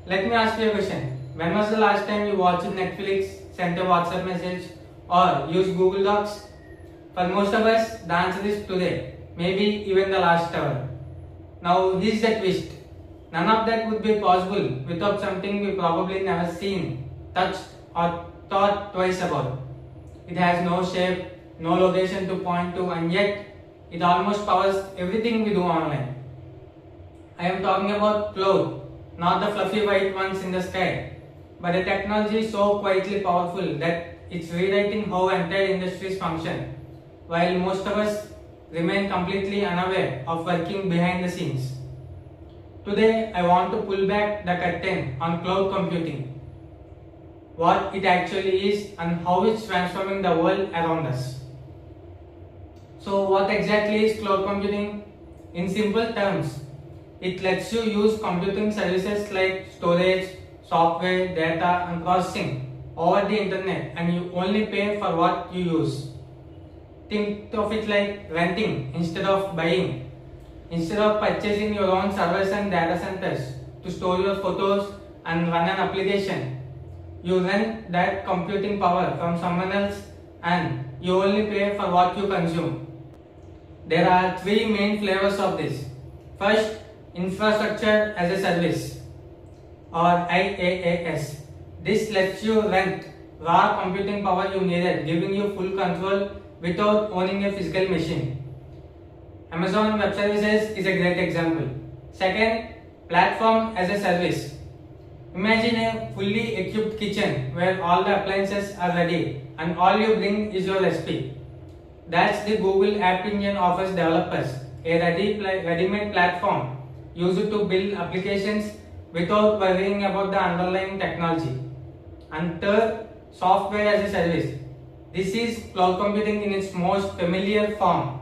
Let me ask you a question. When was the last time you watched Netflix, sent a WhatsApp message, or used Google Docs? For most of us, the answer is today, maybe even the last hour. Now, here's the twist. None of that would be possible without something we probably never seen, touched, or thought twice about. It has no shape, no location to point to, and yet it almost powers everything we do online. I am talking about cloud, not the fluffy white ones in the sky, but a technology so quietly powerful that it's rewriting how entire industries function, while most of us remain completely unaware of working behind the scenes. Today, I want to pull back the curtain on cloud computing, what it actually is and how it's transforming the world around us. So, what exactly is cloud computing? In simple terms, it lets you use computing services like storage, software, data and processing over the internet, and you only pay for what you use. Think of it like renting instead of buying. Instead of purchasing your own servers and data centers to store your photos and run an application, you rent that computing power from someone else and you only pay for what you consume. There are three main flavors of this. First, infrastructure as a service, or IaaS. This lets you rent raw computing power you needed, giving you full control without owning a physical machine. Amazon Web Services is a great example. Second, platform as a service. Imagine a fully equipped kitchen where all the appliances are ready and all you bring is your recipe. That's the Google App Engine offers developers, a ready-made platform used to build applications without worrying about the underlying technology. And third, software as a service. This is cloud computing in its most familiar form.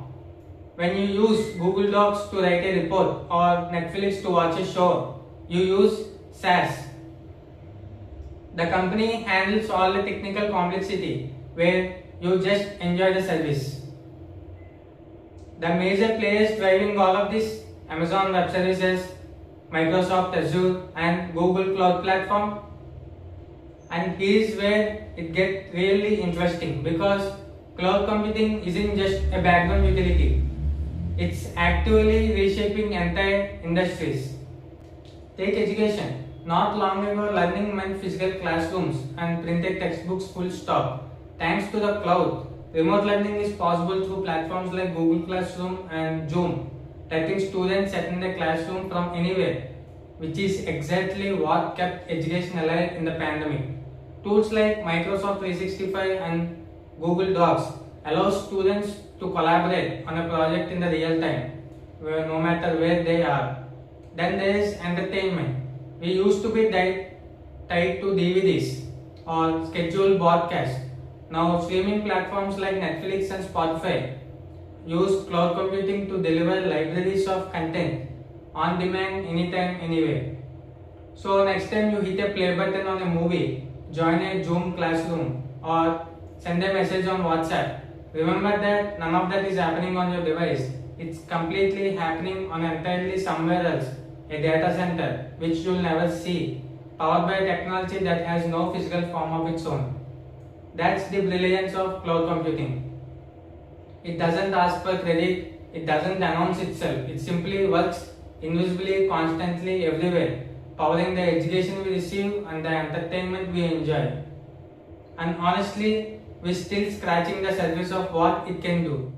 When you use Google Docs to write a report or Netflix to watch a show, you use SaaS. The company handles all the technical complexity where you just enjoy the service. The major players driving all of this: Amazon Web Services, Microsoft Azure and Google Cloud Platform. And here's where it gets really interesting, because cloud computing isn't just a background utility. It's actively reshaping entire industries. Take education. Not long ago, learning meant physical classrooms and printed textbooks full stop. Thanks to the cloud, remote learning is possible through platforms like Google Classroom and Zoom, letting students attend the classroom from anywhere, which is exactly what kept education alive in the pandemic. Tools like Microsoft 365 and Google Docs allow students to collaborate on a project in the real time, no matter where they are. Then there is entertainment. We used to be tied to DVDs or scheduled broadcasts. Now streaming platforms like Netflix and Spotify use cloud computing to deliver libraries of content on demand, anytime, anywhere. So next time you hit a play button on a movie, join a Zoom classroom or send a message on WhatsApp, remember that none of that is happening on your device. It's completely happening on entirely somewhere else, a data center which you'll never see, powered by technology that has no physical form of its own. That's the brilliance of cloud computing. It doesn't ask for credit, it doesn't announce itself, it simply works invisibly, constantly, everywhere, powering the education we receive and the entertainment we enjoy. And honestly, we're still scratching the surface of what it can do.